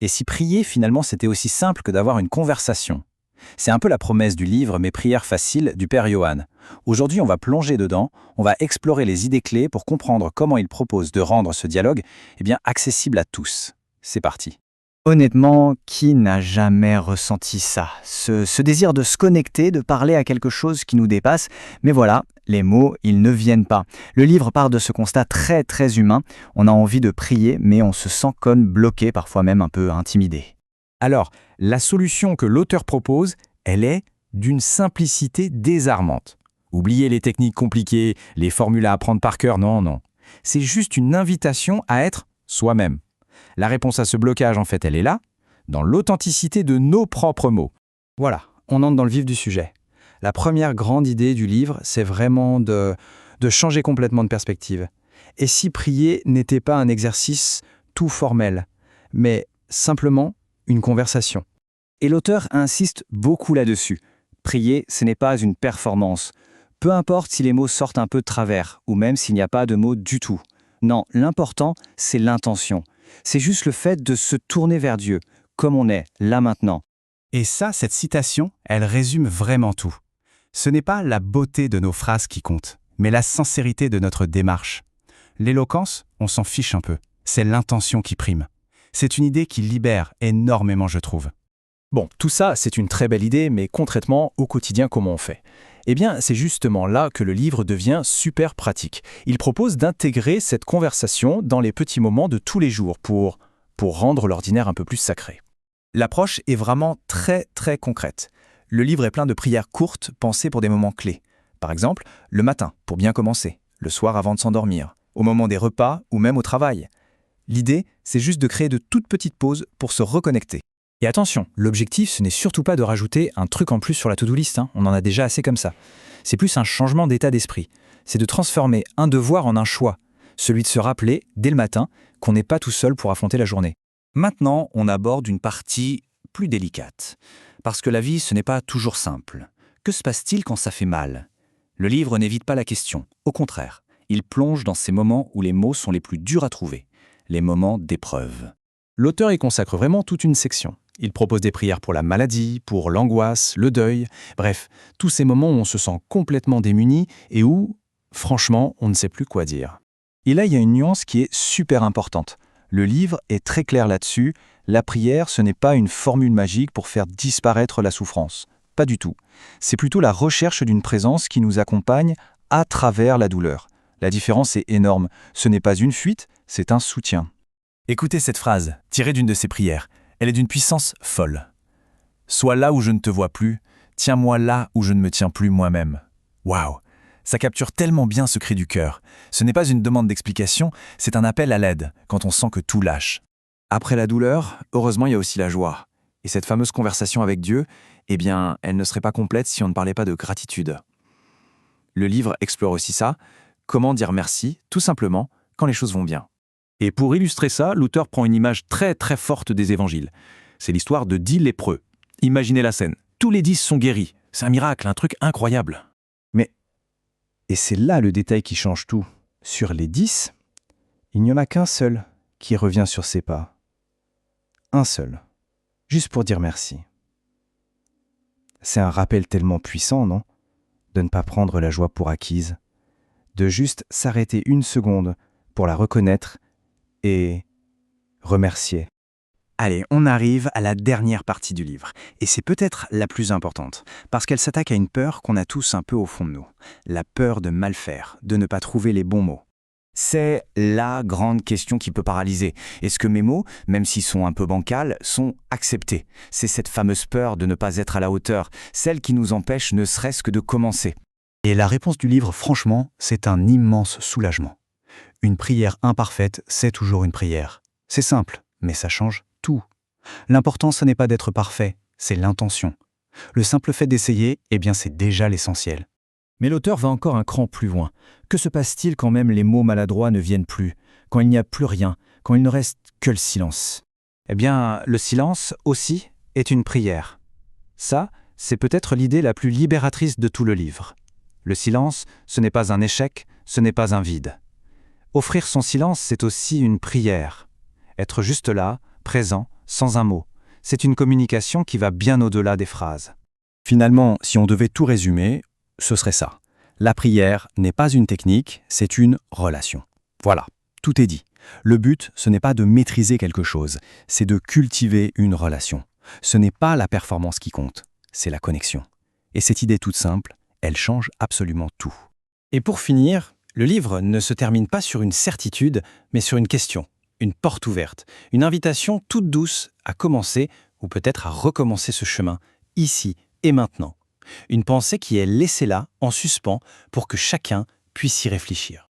Et si prier, finalement, c'était aussi simple que d'avoir une conversation? C'est un peu la promesse du livre Mes prières faciles du Père Johann. Aujourd'hui, on va plonger dedans, on va explorer les idées clés pour comprendre comment il propose de rendre ce dialogue accessible à tous. C'est parti. Honnêtement, qui n'a jamais ressenti ça? Ce désir de se connecter, de parler à quelque chose qui nous dépasse, mais voilà, les mots, ils ne viennent pas. Le livre part de ce constat très très humain, on a envie de prier, mais on se sent comme bloqué, parfois même un peu intimidé. Alors, la solution que l'auteur propose, elle est d'une simplicité désarmante. Oubliez les techniques compliquées, les formules à apprendre par cœur, non. C'est juste une invitation à être soi-même. La réponse à ce blocage, en fait, elle est là, dans l'authenticité de nos propres mots. Voilà, on entre dans le vif du sujet. La première grande idée du livre, c'est vraiment de changer complètement de perspective. Et si prier n'était pas un exercice tout formel, mais simplement une conversation. Et l'auteur insiste beaucoup là-dessus. Prier, ce n'est pas une performance. Peu importe si les mots sortent un peu de travers, ou même s'il n'y a pas de mots du tout. Non, l'important, c'est l'intention. C'est juste le fait de se tourner vers Dieu, comme on est, là maintenant. Et ça, cette citation, elle résume vraiment tout. Ce n'est pas la beauté de nos phrases qui compte, mais la sincérité de notre démarche. L'éloquence, on s'en fiche un peu. C'est l'intention qui prime. C'est une idée qui libère énormément, je trouve. Bon, tout ça, c'est une très belle idée, mais concrètement, au quotidien, comment on fait? C'est justement là que le livre devient super pratique. Il propose d'intégrer cette conversation dans les petits moments de tous les jours pour rendre l'ordinaire un peu plus sacré. L'approche est vraiment très très concrète. Le livre est plein de prières courtes pensées pour des moments clés. Par exemple, le matin, pour bien commencer, le soir avant de s'endormir, au moment des repas ou même au travail. L'idée, c'est juste de créer de toutes petites pauses pour se reconnecter. Et attention, l'objectif, ce n'est surtout pas de rajouter un truc en plus sur la to-do list, on en a déjà assez comme ça. C'est plus un changement d'état d'esprit. C'est de transformer un devoir en un choix, celui de se rappeler, dès le matin, qu'on n'est pas tout seul pour affronter la journée. Maintenant, on aborde une partie plus délicate. Parce que la vie, ce n'est pas toujours simple. Que se passe-t-il quand ça fait mal? Le livre n'évite pas la question. Au contraire, il plonge dans ces moments où les mots sont les plus durs à trouver, les moments d'épreuve. L'auteur y consacre vraiment toute une section. Il propose des prières pour la maladie, pour l'angoisse, le deuil, bref, tous ces moments où on se sent complètement démuni et où, franchement, on ne sait plus quoi dire. Et là, il y a une nuance qui est super importante. Le livre est très clair là-dessus. La prière, ce n'est pas une formule magique pour faire disparaître la souffrance. Pas du tout. C'est plutôt la recherche d'une présence qui nous accompagne à travers la douleur. La différence est énorme. Ce n'est pas une fuite, c'est un soutien. Écoutez cette phrase, tirée d'une de ses prières. Elle est d'une puissance folle. « Sois là où je ne te vois plus, tiens-moi là où je ne me tiens plus moi-même. » Waouh! Ça capture tellement bien ce cri du cœur. Ce n'est pas une demande d'explication, c'est un appel à l'aide, quand on sent que tout lâche. Après la douleur, heureusement, il y a aussi la joie. Et cette fameuse conversation avec Dieu, elle ne serait pas complète si on ne parlait pas de gratitude. Le livre explore aussi ça, comment dire merci, tout simplement, quand les choses vont bien. Et pour illustrer ça, l'auteur prend une image très très forte des évangiles. C'est l'histoire de 10 lépreux. Imaginez la scène. Tous les 10 sont guéris. C'est un miracle, un truc incroyable. Et c'est là le détail qui change tout. Sur les 10, il n'y en a qu'un seul qui revient sur ses pas. Un seul. Juste pour dire merci. C'est un rappel tellement puissant, non? De ne pas prendre la joie pour acquise. De juste s'arrêter une seconde pour la reconnaître et remercier. Allez, on arrive à la dernière partie du livre, et c'est peut-être la plus importante, parce qu'elle s'attaque à une peur qu'on a tous un peu au fond de nous, la peur de mal faire, de ne pas trouver les bons mots. C'est la grande question qui peut paralyser. Est-ce que mes mots, même s'ils sont un peu bancals, sont acceptés? C'est cette fameuse peur de ne pas être à la hauteur, celle qui nous empêche ne serait-ce que de commencer. Et la réponse du livre, franchement, c'est un immense soulagement. Une prière imparfaite, c'est toujours une prière. C'est simple, mais ça change tout. L'important, ce n'est pas d'être parfait, c'est l'intention. Le simple fait d'essayer, c'est déjà l'essentiel. Mais l'auteur va encore un cran plus loin. Que se passe-t-il quand même les mots maladroits ne viennent plus, quand il n'y a plus rien, quand il ne reste que le silence? Le silence aussi est une prière. Ça, c'est peut-être l'idée la plus libératrice de tout le livre. Le silence, ce n'est pas un échec, ce n'est pas un vide. Offrir son silence, c'est aussi une prière. Être juste là, présent, sans un mot. C'est une communication qui va bien au-delà des phrases. Finalement, si on devait tout résumer, ce serait ça. La prière n'est pas une technique, c'est une relation. Voilà, tout est dit. Le but, ce n'est pas de maîtriser quelque chose, c'est de cultiver une relation. Ce n'est pas la performance qui compte, c'est la connexion. Et cette idée toute simple, elle change absolument tout. Et pour finir, le livre ne se termine pas sur une certitude, mais sur une question, une porte ouverte, une invitation toute douce à commencer ou peut-être à recommencer ce chemin, ici et maintenant. Une pensée qui est laissée là, en suspens, pour que chacun puisse y réfléchir.